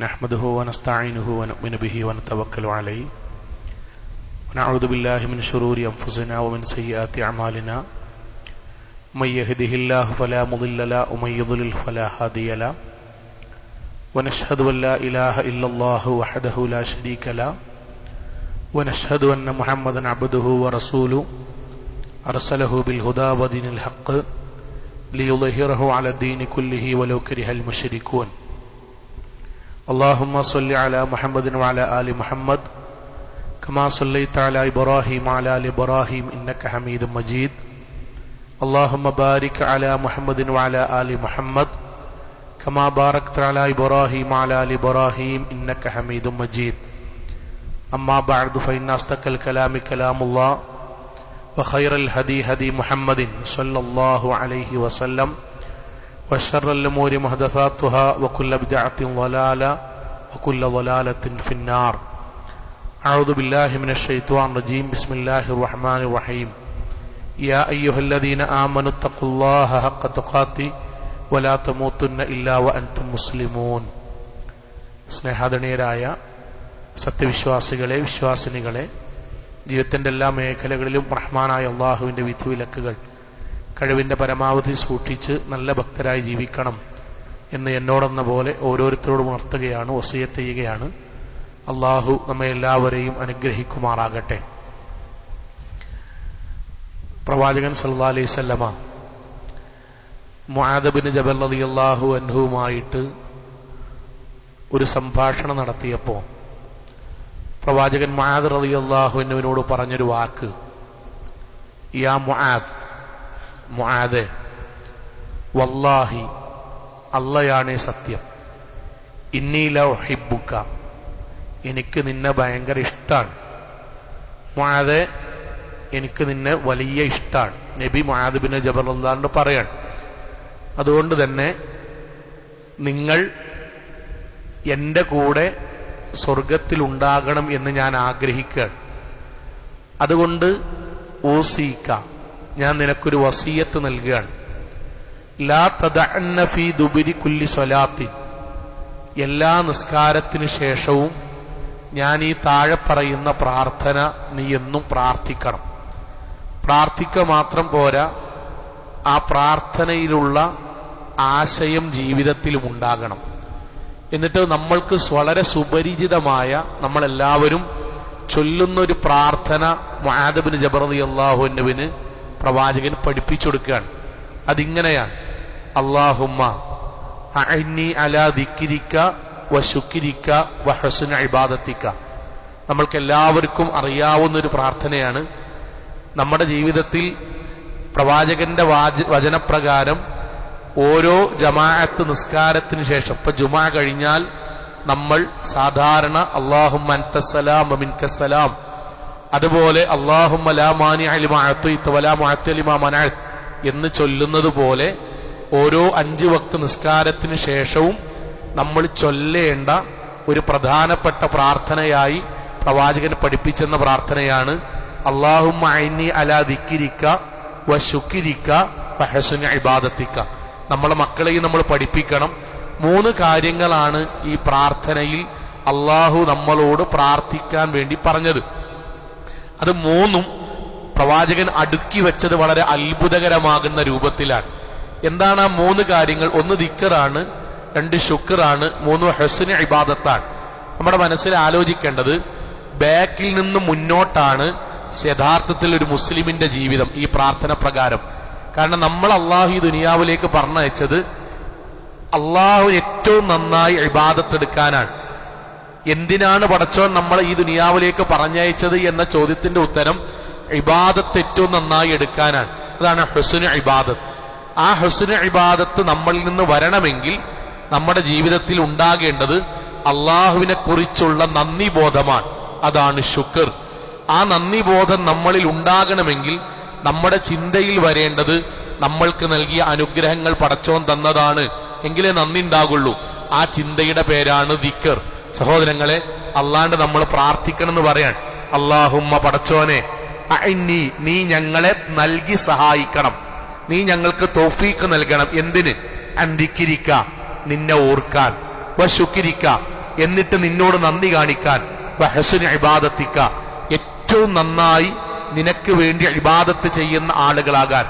नहमदुहु व नस्तईनुहु व नु'मिनु बिही व नतवक्कलु अलैहि व नअऊदु बिल्लाहि मिन शुरूरि अनफुसिना व मिन सय्यिआति अअमालिना मय यहदिहिल्लाहु फला मुदिल्ल लहु व मय युद्लिल फला हादिय लहु व नशहदु अन ला इलाहा इल्लल्लाहु वहदहु ला शरीका लहु व नशहदु अन्न मुहम्मदन अब्दुहु व रसूलुहु अरसलहु बिल हुदा व दीनिल हक़्क़ लियुज़हिरहु अला दीनि कुल्लिहि वलौ करिहल मुश्रिकून। अल्लाहुम्मा सल्लि अला मुहम्मदिन व अला आलि मुहम्मद कमा सल्लैता अला इब्राहीम व अला आलि इब्राहीम इन्नका हमीदुम मजीद। अल्लाहुम्मा बारिक अला मुहम्मदिन व अला आलि मुहम्मद कमा बारकता अला इब्राहीम व अला आलि इब्राहीम इन्नका हमीदुम मजीद। अम्मा बअद फइन्न अस्दक़ल कलामि कलामुल्लाह व खैरल हदी हदी मुहम्मदिन सल्लल्लाहु अलैहि वसल्लम व शर्रल उमूरि मुहदसातुहा व कुल्लु बिदअतिन ज़लाला व कुल्लु ज़लालतिन फिन्नार। अऊज़ु बिल्लाहि मिनश शैतानिर रजीम। बिस्मिल्लाहिर रहमानिर रहीम। या अय्युहल्लज़ीना आमनुत्तक़ुल्लाहा हक़्क़ तुक़ातिहि व ला तमूतुन्न इल्ला व अൻതും മുസ്ലിമൂൻ। സ്നേഹാദരണീയരായ സത്യവിശ്വാസികളെ, വിശ്വാസിനികളെ, ജീവിതത്തിന്റെ എല്ലാ മേഖലകളിലും റഹ്മാനായ അള്ളാഹുവിന്റെ വിധിവിലക്കുകൾ കഴിവിന്റെ പരമാവധി സൂക്ഷിച്ച് നല്ല ഭക്തരായി ജീവിക്കണം എന്ന് എന്നോടെന്ന പോലെ ഓരോരുത്തരോടും ഉണർത്തുകയാണ്, വസിയത്ത് ചെയ്യുകയാണ്. അള്ളാഹു നമ്മെ എല്ലാവരെയും അനുഗ്രഹിക്കുമാറാകട്ടെ. പ്രവാചകൻ സല്ലല്ലാഹു അലൈഹി വസല്ലമ മുആദ് ബിൻ ജബൽ റളിയല്ലാഹു അൻഹുവുമായിട്ട് ഒരു സംഭാഷണം നടത്തിയപ്പോൾ പ്രവാചകൻ മുആദ് റളിയല്ലാഹു അൻഹുവിനോട് പറഞ്ഞൊരു വാക്ക്, യാ മുആദ്, മുആദേ, വല്ലാഹി, അല്ലാഹയാണ് സത്യം, ഇന്നി ല ഉഹിബ്ബുക, എനിക്ക് നിന്നെ ഭയങ്കര ഇഷ്ടാണ്. മുആദേ, എനിക്ക് നിന്നെ വലിയ ഇഷ്ടാണ്. നബി മുആദ് ബിൻ ജബൽ റളിയല്ലാഹു അൻഹു പറയാണ്. അതുകൊണ്ട് തന്നെ നിങ്ങൾ എൻ്റെ കൂടെ സ്വർഗത്തിലുണ്ടാകണം എന്ന് ഞാൻ ആഗ്രഹിക്കുകയാണ്. അതുകൊണ്ട് ഊസീക, ഞാൻ നിനക്കൊരു വസിയത്ത് നൽകുകയാണ്. ലാ തദഅന്ന ഫീ ദുബരി കുല്ലി സ്വലാത്തിൻ, എല്ലാ നിസ്കാരത്തിന് ശേഷവും ഞാൻ ഈ താഴെ പറയുന്ന പ്രാർത്ഥന നീ എന്നും പ്രാർത്ഥിക്കണം. പ്രാർത്ഥിക്കുക മാത്രം പോരാ, ആ പ്രാർത്ഥനയിലുള്ള ആശയം ജീവിതത്തിലും ഉണ്ടാകണം. എന്നിട്ട് നമ്മൾക്ക് വളരെ സുപരിചിതമായ, നമ്മളെല്ലാവരും ചൊല്ലുന്നൊരു പ്രാർത്ഥന മുആദ് ബിൻ ജബൽ റളിയല്ലാഹു അൻഹുവിന് പ്രവാചകൻ പഠിപ്പിച്ചു കൊടുക്കുകയാണ്. അതിങ്ങനെയാണ്, അല്ലാഹുമ്മ അഇന്നി അലാ ദിക്രിക വ ശുക്രിക വ ഹുസ്നി ഇബാദതിക. നമ്മൾക്ക് എല്ലാവർക്കും അറിയാവുന്ന ഒരു പ്രാർത്ഥനയാണ്. നമ്മുടെ ജീവിതത്തിൽ പ്രവാചകന്റെ വചനപ്രകാരം ഓരോ ജമാഅത്ത് നിസ്കാരത്തിന് ശേഷം, ഇപ്പൊ ജുമാ കഴിഞ്ഞാൽ നമ്മൾ സാധാരണ അല്ലാഹുമ്മ അൻതസ്സലാം വ മിൻകസ്സലാം, അതുപോലെ അല്ലാഹുമ്മ ലാ മാനിഅ ലിമാ അഅ്തൈത വലാ മുഅത്തി ലിമാ മനഅത് എന്ന് ചൊല്ലുന്നത് പോലെ ഓരോ 5 വക്ത് നിസ്കാരത്തിന് ശേഷവും നമ്മൾ ചൊല്ലേണ്ട ഒരു പ്രധാനപ്പെട്ട പ്രാർത്ഥനയായി പ്രവാചകൻ പഠിപ്പിച്ചെന്ന പ്രാർത്ഥനയാണ് അല്ലാഹുമ്മ അഇന്നി അലാ ദിക്രിക വ ശുക്രിക വ ഹുസ്നി ഇബാദതിക. നമ്മളെ മക്കളെയും നമ്മൾ പഠിപ്പിക്കണം. 3 കാര്യങ്ങളാണ് ഈ പ്രാർത്ഥനയിൽ അള്ളാഹു നമ്മളോട് പ്രാർത്ഥിക്കാൻ വേണ്ടി പറഞ്ഞത്. അത് 3ഉം പ്രവാചകൻ അടുക്കി വെച്ചത് വളരെ അത്ഭുതകരമാകുന്ന രൂപത്തിലാണ്. എന്താണ് ആ 3 കാര്യങ്ങൾ? 1 ദിക്റാണ്, 2 ശുക്റാണ്, 3 ഹുസ്നി ഇബാദത്താണ്. നമ്മുടെ മനസ്സിൽ ആലോചിക്കേണ്ടത്, ബാക്കിൽ നിന്ന് മുന്നോട്ടാണ് യഥാർത്ഥത്തിൽ ഒരു മുസ്ലിമിന്റെ ജീവിതം ഈ പ്രാർത്ഥന പ്രകാരം. കാരണം നമ്മൾ അള്ളാഹു ഈ ദുനിയാവിലേക്ക് പറഞ്ഞയച്ചത് അള്ളാഹു ഏറ്റവും നന്നായി ഇബാദത്ത് എടുക്കാനാണ്. എന്തിനാണ് പടച്ചോൻ നമ്മളെ ഈ ദുനിയാവിലേക്ക് പറഞ്ഞയച്ചത് എന്ന ചോദ്യത്തിന്റെ ഉത്തരം ഇബാദത്ത് ഏറ്റവും നന്നായി എടുക്കാനാണ്. അതാണ് ഹുസ്നു ഇബാദത്ത്. ആ ഹുസ്നു ഇബാദത്ത് നമ്മളിൽ നിന്ന് വരണമെങ്കിൽ നമ്മുടെ ജീവിതത്തിൽ ഉണ്ടാകേണ്ടത് അള്ളാഹുവിനെ കുറിച്ചുള്ള നന്ദി ബോധമാണ്. അതാണ് ശുക്ർ. ആ നന്ദി ബോധം നമ്മളിൽ ഉണ്ടാകണമെങ്കിൽ നമ്മുടെ ചിന്തയിൽ വരേണ്ടത് നമ്മൾക്ക് നൽകിയ അനുഗ്രഹങ്ങൾ പടച്ചോൻ തന്നതാണ്, എങ്കിലേ നന്ദി ഉണ്ടാകുള്ളൂ. ആ ചിന്തയുടെ പേരാണ് ദിക്ർ. സഹോദരങ്ങളെ, അല്ലാണ്ട് നമ്മൾ പ്രാർത്ഥിക്കണം എന്ന് പറയാൻ, അല്ലാഹുമ്മ പടച്ചോനെ അഇന്നി, നീ ഞങ്ങളെ നൽകി സഹായിക്കണം, നീ ഞങ്ങൾക്ക് തൗഫീഖ് നൽകണം. എന്തിന്? അൻ ദിക്രിക, നിന്നെ ഓർക്കാൻ, വ ശുക്രിക, എന്നിട്ട് നിന്നോട് നന്ദി കാണിക്കാൻ, വഹ്സുനി ഇബാദത്തിക, ഏറ്റവും നന്നായി നിനക്ക് വേണ്ടി ഇബാദത്ത് ചെയ്യുന്ന ആളുകളാകാൻ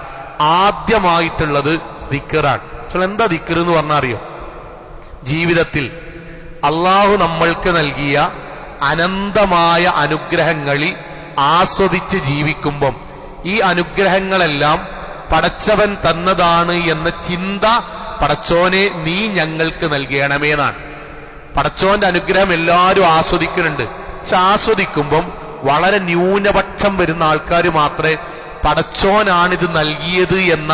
ആദ്യമായിട്ടുള്ളത് ദിക്റാണ്. എന്താ ദിക്ർ എന്ന് പറഞ്ഞാൽ അറിയോ? ജീവിതത്തിൽ അള്ളാഹു നമ്മൾക്ക് നൽകിയ അനന്തമായ അനുഗ്രഹങ്ങളിൽ ആസ്വദിച്ച് ജീവിക്കുമ്പം ഈ അനുഗ്രഹങ്ങളെല്ലാം പടച്ചവൻ തന്നതാണ് എന്ന ചിന്ത പടച്ചോനെ നീ ഞങ്ങൾക്ക് നൽകണമേന്നാണ്. പടച്ചോന്റെ അനുഗ്രഹം എല്ലാവരും ആസ്വദിക്കുന്നുണ്ട്. പക്ഷെ ആസ്വദിക്കുമ്പം വളരെ ന്യൂനപക്ഷം വരുന്ന ആൾക്കാർ മാത്രമേ പടച്ചോനാണിത് നൽകിയത് എന്ന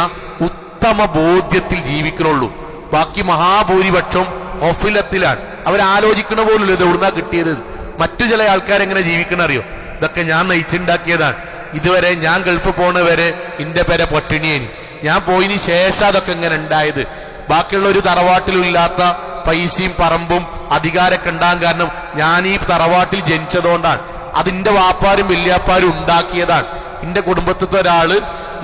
ഉത്തമ ബോധ്യത്തിൽ ജീവിക്കണുള്ളൂ. ബാക്കി മഹാഭൂരിപക്ഷം ഹൊഫിലത്തിലാണ്. അവരാലോചിക്കണ പോലുള്ളൂ ഇത് എവിടുന്നാ കിട്ടിയത്. മറ്റു ചില ആൾക്കാരെങ്ങനെ ജീവിക്കണ അറിയോ? ഇതൊക്കെ ഞാൻ നയിച്ചുണ്ടാക്കിയതാണ്. ഇതുവരെ ഞാൻ ഗൾഫ് പോണ വരെ എന്റെ പേരെ പട്ടിണിയേനി, ഞാൻ പോയിന് ശേഷം അതൊക്കെ എങ്ങനെ ഉണ്ടായത്. ബാക്കിയുള്ള ഒരു തറവാട്ടിലും ഇല്ലാത്ത പൈസയും പറമ്പും അധികാരമൊക്കെ ഉണ്ടാകാൻ കാരണം ഞാൻ ഈ തറവാട്ടിൽ ജനിച്ചതുകൊണ്ടാണ്. അതിന്റെ വാപ്പാരും വല്യാപ്പാരും ഉണ്ടാക്കിയതാണ്. എന്റെ കുടുംബത്തിലത്തെ ഒരാള്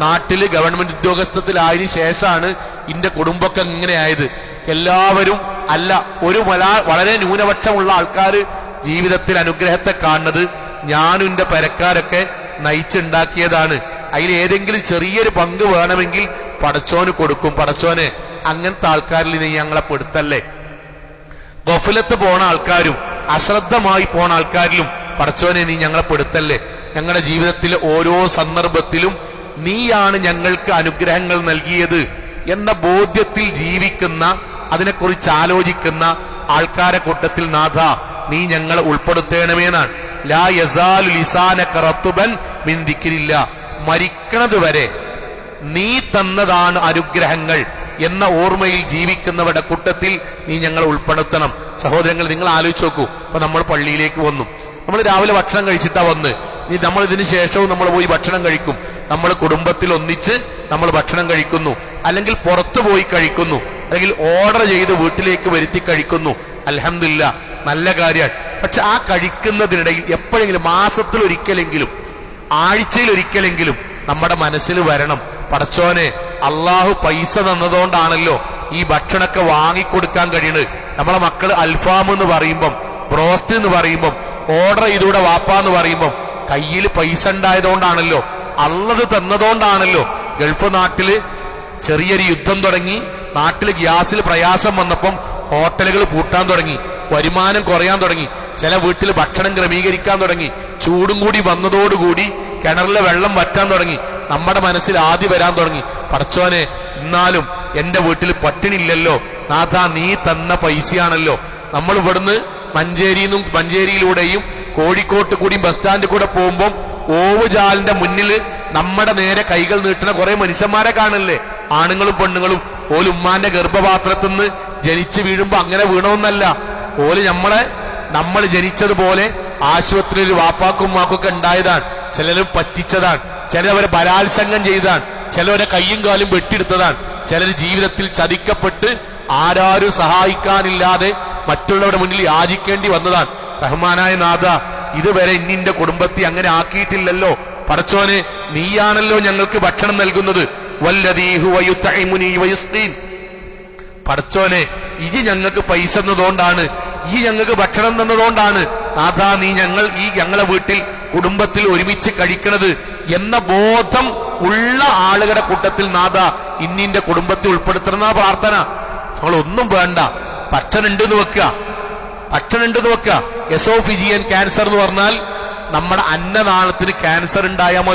നാട്ടില് ഗവൺമെന്റ് ഉദ്യോഗസ്ഥത്തിലായതിനു ശേഷമാണ് എന്റെ കുടുംബമൊക്കെ ഇങ്ങനെയായത്. എല്ലാവരും അല്ല, ഒരു വളരെ ന്യൂനപക്ഷമുള്ള ആൾക്കാര് ജീവിതത്തിൽ അനുഗ്രഹത്തെ കാണുന്നത് ഞാനും എന്റെ പെരക്കാരൊക്കെ നയിച്ചുണ്ടാക്കിയതാണ്. അതിൽ ഏതെങ്കിലും ചെറിയൊരു പങ്ക് വേണമെങ്കിൽ പടച്ചോന് കൊടുക്കും. പടച്ചോനെ അങ്ങനത്തെ ആൾക്കാരിൽ നീ ഞങ്ങളെ പെടുത്തല്ലേ. ഗഫലത്ത് പോണ ആൾക്കാരും അശ്രദ്ധമായി പോണ ആൾക്കാരിലും പടച്ചോനെ നീ ഞങ്ങളെ പെടുത്തല്ലേ. ഞങ്ങളുടെ ജീവിതത്തിലെ ഓരോ സന്ദർഭത്തിലും നീയാണ് ഞങ്ങൾക്ക് അനുഗ്രഹങ്ങൾ നൽകിയത് എന്ന ബോധ്യത്തിൽ ജീവിക്കുന്ന, അതിനെക്കുറിച്ച് ആലോചിക്കുന്ന ആൾക്കാരെ കൂട്ടത്തിൽ നാഥ നീ ഞങ്ങളെ ഉൾപ്പെടുത്തേണമേന്നാണ്. ലാ യസാലു ലിസാനക റത്ബൻ മിൻ ദിക്രില്ലാ, മരിക്കണത് വരെ നീ തന്നതാണ് അനുഗ്രഹങ്ങൾ എന്ന ഓർമ്മയിൽ ജീവിക്കുന്നവരുടെ കൂട്ടത്തിൽ നീ ഞങ്ങളെ ഉൾപ്പെടുത്തണം. സഹോദരങ്ങൾ, നിങ്ങൾ ആലോചിച്ച് നോക്കൂ. അപ്പൊ നമ്മൾ പള്ളിയിലേക്ക് വന്നു, നമ്മൾ രാവിലെ ഭക്ഷണം കഴിച്ചിട്ടാ വന്ന്, ഇനി നമ്മൾ ഇതിന് ശേഷവും നമ്മൾ പോയി ഭക്ഷണം കഴിക്കും. നമ്മൾ കുടുംബത്തിൽ ഒന്നിച്ച് നമ്മൾ ഭക്ഷണം കഴിക്കുന്നു, അല്ലെങ്കിൽ പുറത്തു പോയി കഴിക്കുന്നു, അല്ലെങ്കിൽ ഓർഡർ ചെയ്ത് വീട്ടിലേക്ക് വരുത്തി കഴിക്കുന്നു. അൽഹംദുലില്ലാ, നല്ല കാര്യമാണ്. പക്ഷെ ആ കഴിക്കുന്നതിനിടയിൽ എപ്പോഴെങ്കിലും മാസത്തിൽ ഒരിക്കലെങ്കിലും, ആഴ്ചയിൽ ഒരിക്കലെങ്കിലും നമ്മുടെ മനസ്സിൽ വരണം, പടച്ചോനെ അള്ളാഹു പൈസ തന്നതുകൊണ്ടാണല്ലോ ഈ ഭക്ഷണമൊക്കെ വാങ്ങിക്കൊടുക്കാൻ കഴിയുന്നത്. നമ്മളെ മക്കൾ അൽഫാം എന്ന് പറയുമ്പം, ബ്രോസ്റ്റ് എന്ന് പറയുമ്പം, ഓർഡർ ചെയ്തൂടെ വാപ്പ എന്ന് പറയുമ്പം കയ്യിൽ പൈസ ഉണ്ടായതുകൊണ്ടാണല്ലോ, അള്ളത് തന്നതുകൊണ്ടാണല്ലോ. ഗൾഫ് നാട്ടില് ചെറിയൊരു യുദ്ധം തുടങ്ങി, നാട്ടിൽ ഗ്യാസിൽ പ്രയാസം വന്നപ്പം ഹോട്ടലുകൾ പൂട്ടാൻ തുടങ്ങി, വരുമാനം കുറയാൻ തുടങ്ങി, ചില വീട്ടിൽ ഭക്ഷണം ക്രമീകരിക്കാൻ തുടങ്ങി. ചൂടും കൂടി വന്നതോടുകൂടി കിണറിലെ വെള്ളം വറ്റാൻ തുടങ്ങി. നമ്മുടെ മനസ്സിൽ ആദ്യം വരാൻ തുടങ്ങി, പടച്ചോനെ എന്നാലും എന്റെ വീട്ടിൽ പട്ടിണില്ലല്ലോ, നാഥ നീ തന്ന പൈസയാണല്ലോ. നമ്മൾ ഇവിടുന്ന് മഞ്ചേരിയിലൂടെയും കോഴിക്കോട്ട് കൂടിയും ബസ് സ്റ്റാൻഡിൽ കൂടെ പോകുമ്പോൾ ഓവുചാലിന്റെ മുന്നിൽ നമ്മുടെ നേരെ കൈകൾ നീട്ടുന്ന കുറെ മനുഷ്യന്മാരെ കാണല്ലേ, ആണുങ്ങളും പെണ്ണുങ്ങളും. ഓല് ഉമ്മാന്റെ ഗർഭപാത്രത്തിൽ നിന്ന് ജനിച്ചു വീഴുമ്പോ അങ്ങനെ വീണമെന്നല്ല, ഓല് നമ്മൾ ജനിച്ചതുപോലെ ആശുപത്രിയിൽ വാപ്പാക്കും ഉമ്മാക്കൊക്കെ ഉണ്ടായതാണ്. ചിലര് പറ്റിച്ചതാണ്, ചിലവരെ ബലാത്സംഗം ചെയ്താണ്, ചിലവരെ കയ്യും കാലും വെട്ടിയെടുത്തതാണ്, ചിലർ ജീവിതത്തിൽ ചതിക്കപ്പെട്ട് ആരാരും സഹായിക്കാനില്ലാതെ മറ്റുള്ളവരുടെ മുന്നിൽ യാചിക്കേണ്ടി വന്നതാണ്. റഹ്മാനായ നാഥ, ഇതുവരെ ഇന്നിന്റെ കുടുംബത്തെ അങ്ങനെ ആക്കിയിട്ടില്ലല്ലോ. പടച്ചോനെ നീയാണല്ലോ ഞങ്ങൾക്ക് ഭക്ഷണം നൽകുന്നത്. വല്ലദീ ഹുവ യുത്ഇമുനി വയുസ്ഖീൻ, പടച്ചോനെ ഇജി ഞങ്ങൾക്ക് പൈസ തന്നതുകൊണ്ടാണ്, ഈ ഞങ്ങൾക്ക് ഭക്ഷണം തന്നതുകൊണ്ടാണ് നാഥ നീ ഞങ്ങളെ വീട്ടിൽ കുടുംബത്തിൽ ഒരുമിച്ച് കഴിക്കണത് എന്ന ബോധം ഉള്ള ആളുകളുടെ കൂട്ടത്തിൽ നാഥ ഇന്നിന്റെ കുടുംബത്തിൽ ഉൾപ്പെടുത്തണമെന്ന പ്രാർത്ഥന. നമ്മൾ ഒന്നും വേണ്ട, ഭക്ഷണം ഉണ്ടെന്ന് വെക്കുക. എസോഫിജിയൻ ക്യാൻസർ എന്ന് പറഞ്ഞാൽ നമ്മുടെ അന്നനാളത്തിന് ക്യാൻസർ ഉണ്ടായാൽ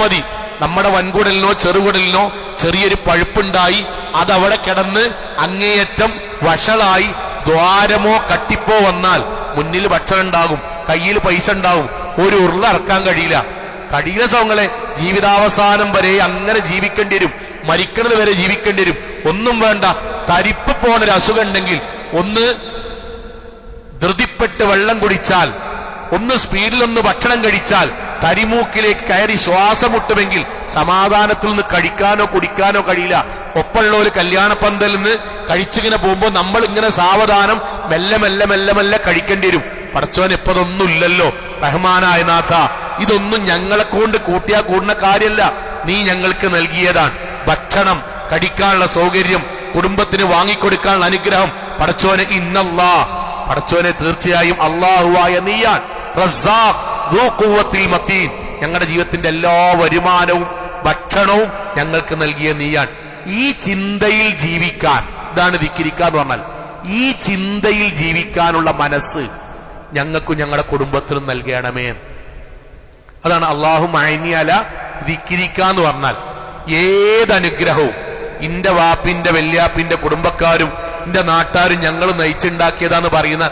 മതി. നമ്മുടെ വൻകുടലിനോ ചെറുകുടലിനോ ചെറിയൊരു പഴുപ്പുണ്ടായി അതവിടെ കിടന്ന് അങ്ങേയറ്റം വഷളായി ദ്വാരമോ കട്ടിപ്പോ വന്നാൽ മുന്നിൽ ഭക്ഷണം ഉണ്ടാകും, കയ്യിൽ പൈസ ഉണ്ടാവും, ഒരു ഉരുള ഇറക്കാൻ കഴിയില്ല. സൗങ്ങളെ ജീവിതാവസാനം വരെ അങ്ങനെ ജീവിക്കേണ്ടി വരും, മരിക്കുന്നത് വരെ ജീവിക്കേണ്ടി വരും. ഒന്നും വേണ്ട, തരിപ്പ് പോണൊരു അസുഖം ഉണ്ടെങ്കിൽ ഒന്ന് ധൃതിപ്പെട്ട് വെള്ളം കുടിച്ചാൽ, ഒന്ന് സ്പീഡിലൊന്ന് ഭക്ഷണം കഴിച്ചാൽ തരിമൂക്കിലേക്ക് കയറി ശ്വാസം മുട്ടുമെങ്കിൽ സമാധാനത്തിൽ നിന്ന് കഴിക്കാനോ കുടിക്കാനോ കഴിയില്ല. ഒപ്പമുള്ള ഒരു കല്യാണ പന്തലിൽ നിന്ന് കഴിച്ചിങ്ങനെ പോകുമ്പോൾ നമ്മൾ ഇങ്ങനെ സാവധാനം മെല്ലെ മെല്ലെ മെല്ലെ മെല്ലെ കഴിക്കേണ്ടി വരും. പടച്ചോൻ ഇപ്പതൊന്നുമില്ലല്ലോ. റഹ്മാനായ നാഥ, ഇതൊന്നും ഞങ്ങളെ കൊണ്ട് കൂട്ടിയാ കൂടുന്ന കാര്യമല്ല, നീ ഞങ്ങൾക്ക് നൽകിയതാണ്. ഭക്ഷണം കഴിക്കാനുള്ള സൗകര്യം, കുടുംബത്തിന് വാങ്ങിക്കൊടുക്കാനുള്ള അനുഗ്രഹം പടച്ചോനെ ഇന്നല്ലാ, പടച്ചോനെ തീർച്ചയായും അല്ലാഹുവായ നീയാണ്, റസ്സാഖ് ദൂ ഖുവ്വത്തിൽ മതീൻ, ഞങ്ങളുടെ ജീവിതത്തിന്റെ എല്ലാ വരുമാനവും ഭക്ഷണവും ഞങ്ങൾക്ക് നൽകിയ നീയാണ്. ഈ ചിന്തയിൽ ജീവിക്കാൻ, ഇതാണ് ദിക്രിക്കാന്ന് പറഞ്ഞാൽ, ഈ ചിന്തയിൽ ജീവിക്കാനുള്ള മനസ്സ് ഞങ്ങൾക്കും ഞങ്ങളുടെ കുടുംബത്തിനും നൽകണമേ. അതാണ് അല്ലാഹു മഅനി അല ദിക്രിക്കാന്ന് പറഞ്ഞാൽ. ഏതനുഗ്രഹവും ഇന്റെ വാപ്പിന്റെ വല്യാപ്പിന്റെ കുടുംബക്കാരും എന്റെ നാട്ടാരും ഞങ്ങൾ നയിച്ചുണ്ടാക്കിയതാന്ന് പറയുന്ന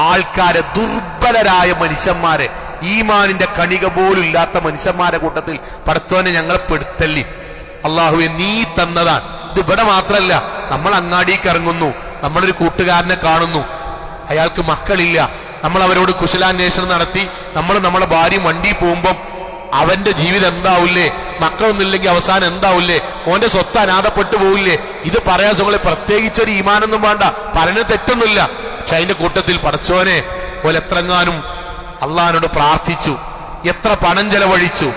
ആൾക്കാരെ, ദുർബലരായ മനുഷ്യന്മാരെ, ഈമാനിന്റെ കണിക പോലും ഇല്ലാത്ത മനുഷ്യന്മാരെ കൂട്ടത്തിൽ പടച്ചോനെ ഞങ്ങളെ പെടുത്തല്ലി. അള്ളാഹുവെ നീ തന്നതാണ്. ഇത് ഇവിടെ മാത്രല്ല, നമ്മൾ അങ്ങാടിക്ക് ഇറങ്ങുന്നു, നമ്മളൊരു കൂട്ടുകാരനെ കാണുന്നു, അയാൾക്ക് മക്കളില്ല, നമ്മൾ അവരോട് കുശലാന്വേഷണം നടത്തി, നമ്മൾ നമ്മളെ ഭാര്യ വണ്ടി പോകുമ്പം അവന്റെ ജീവിതം എന്താവില്ലേ, മക്കളൊന്നുമില്ലെങ്കിൽ അവസാനം എന്താവില്ലേ, ഓന്റെ സ്വത്ത് അനാഥപ്പെട്ടു പോവില്ലേ, ഇത് പറയാൻ സുഖങ്ങളെ പ്രത്യേകിച്ചൊരു ഈമാനൊന്നും വേണ്ട, പറഞ്ഞ് തെറ്റൊന്നുമില്ല. പക്ഷെ അതിന്റെ കൂട്ടത്തിൽ പടച്ചോനെ പോലെ എത്രങ്ങാനും അള്ളാഹിനോട് പ്രാർത്ഥിച്ചു, എത്ര പണം ചെലവഴിച്ചു,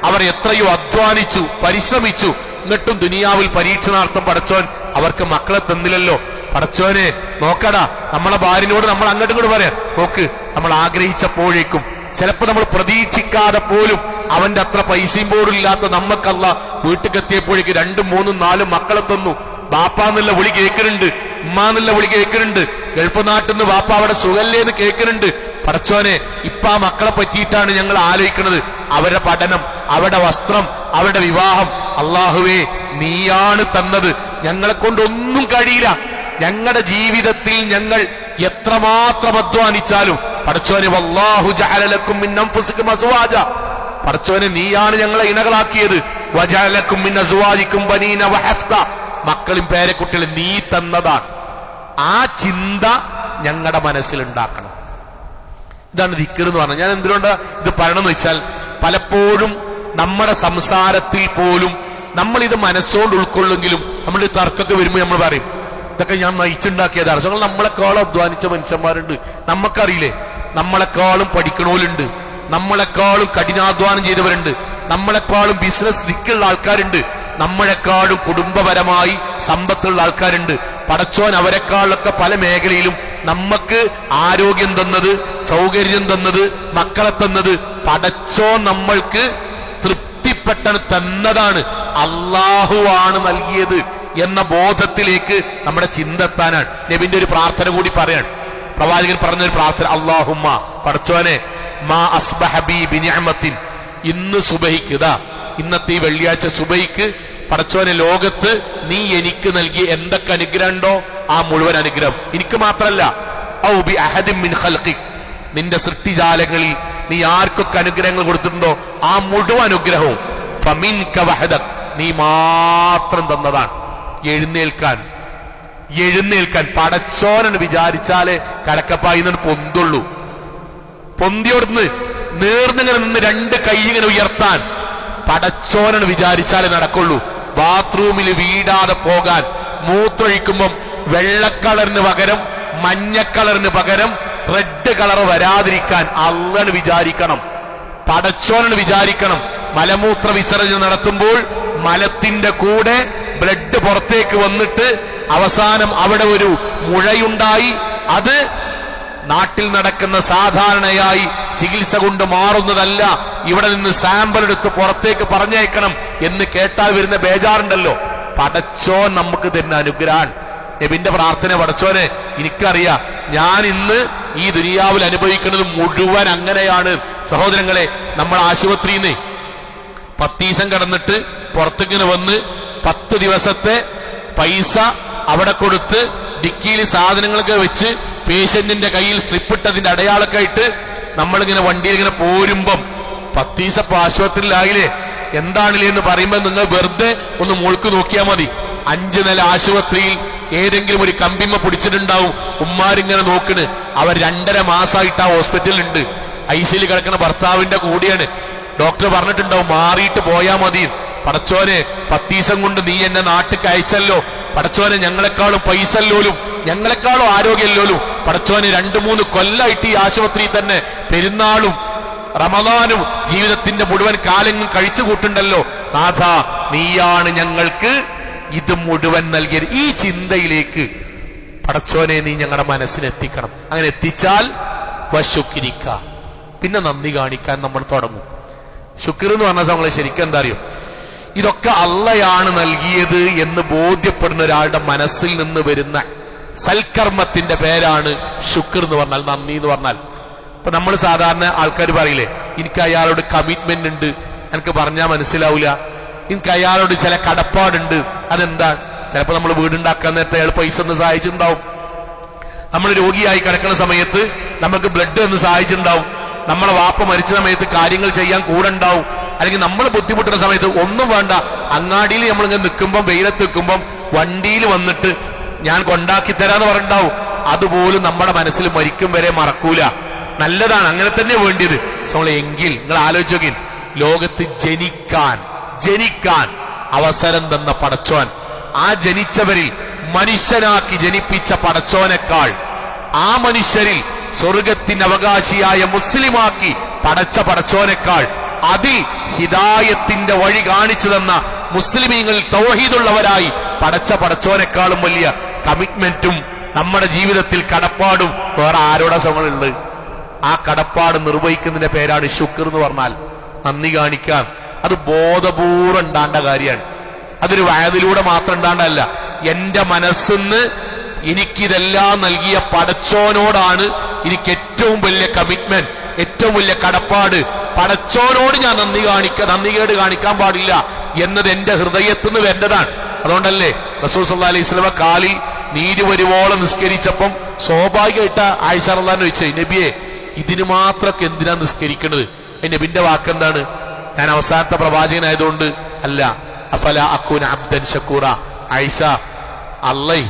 അവർ എത്രയോ അധ്വാനിച്ചു, പരിശ്രമിച്ചു, എന്നിട്ടും ദുനിയാവിൽ പരീക്ഷണാർത്ഥം പടച്ചോൻ അവർക്ക് മക്കളെ തന്നില്ലല്ലോ. പടച്ചോനെ നോക്കടാ, നമ്മളെ ഭാര്യനോട് നമ്മൾ അങ്ങോട്ടും കൂടെ പറയാം, നോക്ക് നമ്മൾ ആഗ്രഹിച്ചപ്പോഴേക്കും ചിലപ്പോ നമ്മൾ പ്രതീക്ഷിക്കാതെ പോലും അവന്റെ അത്ര പൈസയും പോലും ഇല്ലാത്ത നമ്മക്കല്ല വീട്ടിലെത്തിയപ്പോഴേക്ക് 2, 3, 4 മക്കളെ തന്നു. ബാപ്പാന്നുള്ള വിളി കേൾക്കുന്നുണ്ട്, ഉമ്മാന്നുള്ള വിളി കേൾക്കുന്നുണ്ട്, ഗൾഫ് നാട്ടിൽ നിന്ന് ബാപ്പ അവിടെ സുഖല്ലേന്ന് കേൾക്കുന്നുണ്ട്. പടച്ചോനെ ഇപ്പൊ ആ മക്കളെ പറ്റിയിട്ടാണ് ഞങ്ങൾ ആലോചിക്കുന്നത്, അവരുടെ പഠനം, അവരുടെ വസ്ത്രം, അവരുടെ വിവാഹം. അള്ളാഹുവേ നീയാണ് തന്നത്, ഞങ്ങളെ കൊണ്ടൊന്നും കഴിയില്ല. ഞങ്ങളുടെ ജീവിതത്തിൽ ഞങ്ങൾ എത്രമാത്രം അധ്വാനിച്ചാലും പടച്ചോനെ വല്ലാഹു ജഅല ലക്കും മിൻ അൻഫുസികും അസ്വാജ, പടച്ചോനെ നീയാണ് ഞങ്ങളെ ഇണകളാക്കിയത്. വജഅല ലക്കും മിൻ അസ്വാജികും ബനീന വഹഫ്ത, മക്കളും പേരക്കുട്ടികളും നീ തന്നതാണ്. ആ ചിന്ത ഞങ്ങളുടെ മനസ്സിലുണ്ടാക്കണം. ഇതാണ് ദിക്ർ എന്ന് പറഞ്ഞത്. ഞാൻ എന്തുകൊണ്ട് ഇത് പറയണമെന്ന് വെച്ചാൽ, പലപ്പോഴും നമ്മുടെ സംസാരത്തിൽ പോലും നമ്മൾ ഇത് മനസ്സുകൊണ്ട് ഉൾക്കൊള്ളെങ്കിലും നമ്മൾ തർക്കമൊക്കെ വരുമ്പോൾ നമ്മൾ പറയും ഇതൊക്കെ ഞാൻ നയിച്ചുണ്ടാക്കിയതാണ്. നമ്മളെക്കാളും അധ്വാനിച്ച മനുഷ്യന്മാരുണ്ട്, നമുക്കറിയില്ലേ, നമ്മളെക്കാളും പഠിക്കണോലുണ്ട്, നമ്മളെക്കാളും കഠിനാധ്വാനം ചെയ്തവരുണ്ട്, നമ്മളെക്കാളും ബിസിനസ് ദിക്കുള്ള ആൾക്കാരുണ്ട്, നമ്മളെക്കാളും കുടുംബപരമായി സമ്പത്തുള്ള ആൾക്കാരുണ്ട്. പടച്ചോൻ അവരെക്കാളൊക്കെ പല മേഖലയിലും നമുക്ക് ആരോഗ്യം തന്നത്, സൗകര്യം തന്നത്, മക്കളെ തന്നത് പടച്ചോൻ നമ്മൾക്ക് തൃപ്തിപ്പെട്ട തന്നതാണ്, അള്ളാഹുവാണ് നൽകിയത് എന്ന ബോധത്തിലേക്ക് നമ്മുടെ ചിന്ത എത്താനാണ്. നബിന്റെ ഒരു പ്രാർത്ഥന കൂടി പറയാൻ, പ്രവാചകൻ പറഞ്ഞൊരു പ്രാർത്ഥന, അല്ലാഹുമ്മ പടച്ചോനെ മാ അസ്ബഹ ബി ബിനിഅമത്തിൻ, ഇന്ന് സുബഹിക്ക്, ഇന്നത്തെ ഈ വെള്ളിയാഴ്ച സുബഹിക്ക് പടച്ചോനെ ലോകത്ത് നീ എനിക്ക് നൽകിയ എന്തൊക്കെ അനുഗ്രഹം ഉണ്ടോ ആ മുഴുവൻ അനുഗ്രഹം എനിക്ക് മാത്രല്ല, ഔ ബി അഹദിൻ മിൻ ഖൽഖിക്, നിന്റെ സൃഷ്ടിജാലങ്ങളിൽ നീ ആർക്കൊക്കെ അനുഗ്രഹങ്ങൾ കൊടുത്തിട്ടുണ്ടോ ആ മുഴുവൻ അനുഗ്രഹവും ഫമിൻക വഹദക്, നീ മാത്രം തന്നതാണ്. എഴുന്നേൽക്കാൻ പടച്ചോനെന്ന് വിചാരിച്ചാലേ കടക്കപ്പായിന്ന് പൊന്തുള്ളൂ. പൊന്തിയോടുന്ന് നേർന്നിങ്ങനെ നിന്ന് 2 കൈ ഇങ്ങനെ ഉയർത്താൻ പടച്ചോനെന്ന് വിചാരിച്ചാലേ നടക്കുള്ളൂ. ബാത്റൂമിൽ വീടാതെ പോകാൻ, മൂത്രൊഴിക്കുമ്പം വെള്ളക്കളറിന് പകരം മഞ്ഞക്കളറിന് പകരം റെഡ് കളർ വരാതിരിക്കാൻ അള്ളാഹ് വിചാരിക്കണം, പടച്ചോനെന്ന് വിചാരിക്കണം. മലമൂത്ര വിസർജനം നടത്തുമ്പോൾ മലത്തിന്റെ കൂടെ ബ്ലഡ് പുറത്തേക്ക് വന്നിട്ട് അവസാനം അവിടെ ഒരു മുഴയുണ്ടായി, അത് നാട്ടിൽ നടക്കുന്ന സാധാരണയായി ചികിത്സ കൊണ്ട് മാറുന്നതല്ല, ഇവിടെ നിന്ന് സാമ്പിൾ എടുത്ത് പുറത്തേക്ക് പറഞ്ഞേക്കണം എന്ന് കേട്ടാൽ വരുന്ന ബേജാറുണ്ടല്ലോ. പടച്ചോൻ നമുക്ക് തരുന്ന അനുഗ്രഹം. നബിന്റെ പ്രാർത്ഥന, പടച്ചോനെ എനിക്കറിയാം ഞാൻ ഇന്ന് ഈ ദുനിയാവിൽ അനുഭവിക്കുന്നത് മുഴുവൻ അങ്ങനെയാണ്. സഹോദരങ്ങളെ, നമ്മൾ ആശുപത്രിയിൽ നിന്ന് 10 ദിവസം കിടന്നിട്ട് പുറത്തേക്കിന് വന്ന് 10 ദിവസത്തെ പൈസ അവിടെ കൊടുത്ത് ഡിക്കിയിൽ സാധനങ്ങളൊക്കെ വെച്ച് പേഷ്യന്റിന്റെ കയ്യിൽ സ്ട്രിപ്പിട്ടതിന്റെ അടയാളൊക്കെ ആയിട്ട് നമ്മളിങ്ങനെ വണ്ടിയിൽ ഇങ്ങനെ പോരുമ്പം 10 ദിവസം ആശുപത്രിയിലായില്ലേ എന്താണില്ലേ എന്ന് പറയുമ്പോൾ നിങ്ങൾ വെറുതെ ഒന്ന് മുൾക്ക് നോക്കിയാൽ മതി. 5 നില ആശുപത്രിയിൽ ഏതെങ്കിലും ഒരു കമ്പിമ്മ പിടിച്ചിട്ടുണ്ടാവും, ഉമ്മാരിങ്ങനെ നോക്കണ്. അവർ 2.5 മാസമായിട്ട് ആ ഹോസ്പിറ്റലിലുണ്ട്, ഐസിയിൽ കിടക്കുന്ന ഭർത്താവിന്റെ കൂടിയാണ്. ഡോക്ടർ പറഞ്ഞിട്ടുണ്ടാവും മാറിയിട്ട് പോയാ മതി. പടച്ചോനെ 10 ദിവസം കൊണ്ട് നീ എന്നെ നാട്ടിൽ അയച്ചല്ലോ, പടച്ചോനെ ഞങ്ങളെക്കാളും പൈസല്ലോലും ഞങ്ങളെക്കാളും ആരോഗ്യല്ലോലും, പടച്ചോനെ 2-3 കൊല്ലായിട്ട് ഈ ആശുപത്രിയിൽ തന്നെ പെരുന്നാളും റമദാനും ജീവിതത്തിന്റെ മുഴുവൻ കാലങ്ങൾ കഴിച്ചു കൂട്ടുണ്ടല്ലോ. നാഥ നീയാണ് ഞങ്ങൾക്ക് ഇത് മുഴുവൻ നൽകിയത്. ഈ ചിന്തയിലേക്ക് പടച്ചോനെ നീ ഞങ്ങളുടെ മനസ്സിനെത്തിക്കണം. അങ്ങനെ എത്തിച്ചാൽ വശുക്കിരിക്ക, പിന്നെ നന്ദി കാണിക്കാൻ നമ്മൾ തുടങ്ങും. ശുക്ർ എന്ന് പറഞ്ഞ നമ്മളെ ശരിക്കും എന്താ അറിയും, ഇതൊക്കെ അള്ളയാണ് നൽകിയത് എന്ന് ബോധ്യപ്പെടുന്ന ഒരാളുടെ മനസ്സിൽ നിന്ന് വരുന്ന സൽക്കർമ്മത്തിന്റെ പേരാണ് ശുക്ർ എന്ന് പറഞ്ഞാൽ, നന്ദി എന്ന് പറഞ്ഞാൽ. ഇപ്പൊ നമ്മൾ സാധാരണ ആൾക്കാർ പറയില്ലേ, എനിക്ക് അയാളോട് കമ്മിറ്റ്മെന്റ് ഉണ്ട്, എനിക്ക് പറഞ്ഞാൽ മനസ്സിലാവില്ല, എനിക്ക് അയാളോട് ചില കടപ്പാടുണ്ട്. അതെന്താ? ചിലപ്പോൾ നമ്മൾ വീടുണ്ടാക്കാൻ നേരത്തെ അയാൾ പൈസ ഒന്ന് സഹായിച്ചിട്ടുണ്ടാവും, നമ്മൾ രോഗിയായി കിടക്കുന്ന സമയത്ത് നമുക്ക് ബ്ലഡ് ഒന്ന് സഹായിച്ചിട്ടുണ്ടാവും, നമ്മളെ വാപ്പ മരിച്ച സമയത്ത് കാര്യങ്ങൾ ചെയ്യാൻ കൂടെ ഉണ്ടാവും, അല്ലെങ്കിൽ നമ്മൾ ബുദ്ധിമുട്ടുന്ന സമയത്ത് ഒന്നും വേണ്ട, അങ്ങാടിയിൽ നമ്മളിങ്ങനെ നിൽക്കുമ്പോൾ വെയിലത്ത് നിൽക്കുമ്പോൾ വണ്ടിയിൽ വന്നിട്ട് ഞാൻ കൊണ്ടാക്കി തരാന്ന് പറഞ്ഞിട്ടുണ്ടാവും. അതുപോലും നമ്മുടെ മനസ്സിൽ മരിക്കും വരെ മറക്കൂല. നല്ലതാണ്, അങ്ങനെ തന്നെ വേണ്ടിയത്. എങ്കിൽ നിങ്ങൾ ആലോചിച്ച് നോക്കി, ലോകത്ത് ജനിക്കാൻ അവസരം തന്ന പടച്ചോൻ, ആ ജനിച്ചവരിൽ മനുഷ്യനാക്കി ജനിപ്പിച്ച പടച്ചോനേക്കാൾ, ആ മനുഷ്യരിൽ സ്വർഗത്തിന് അവകാശിയായ മുസ്ലിമാക്കി പടച്ച പടച്ചോനേക്കാൾ, അതിൽ ഹിദായത്തിന്റെ വഴി കാണിച്ചു തന്ന മുസ്ലിമീങ്ങൾ തൗഹീദുള്ളവരായി പടച്ച പടച്ചോനേക്കാളും വലിയ കമ്മിറ്റ്മെന്റും നമ്മുടെ ജീവിതത്തിൽ കടപ്പാടും വേറെ ആരോടാ സമയമുള്ളത്? ആ കടപ്പാട് നിർവഹിക്കുന്നതിന്റെ പേരാണ് ശുക്ർ എന്ന് പറഞ്ഞാൽ. നന്ദി കാണിക്കാൻ അത് ബോധപൂർവ്വം ഉണ്ടാണ്ട കാര്യമാണ്. അതൊരു വയതിലൂടെ മാത്രം ഉണ്ടാണ്ടല്ല. എന്റെ മനസ്സിന്ന് എനിക്കിതെല്ലാം നൽകിയ പടച്ചോനോടാണ് എനിക്ക് ഏറ്റവും വലിയ കമ്മിറ്റ്മെന്റ്, ഏറ്റവും വലിയ കടപ്പാട്. പടച്ചോനോട് ഞാൻ നന്ദികേട് കാണിക്കാൻ പാടില്ല എന്നത് എന്റെ ഹൃദയത്തിൽ നിന്ന് വേണ്ടതാണ്. അതുകൊണ്ടല്ലേ റസൂൽ സല്ലല്ലാഹു അലൈഹി വസല്ലം കാലിൽ നീര് വരുവോളം നിസ്കരിച്ചപ്പം സ്വാഭാവികമായിട്ട് ആയിഷ റളിയല്ലാഹു അൻഹ ചോദിച്ചു, നബിയെ ഇതിന് മാത്രമൊക്കെ എന്തിനാ നിസ്കരിക്കുന്നത്? നബിന്റെ വാക്കെന്താണ്? ഞാൻ അവസാനത്തെ പ്രവാചകനായതുകൊണ്ട് അല്ല. അഫല അക്കൂന അബ്ദൻ ശക്കൂറ. ആയിഷ, അള്ളൈ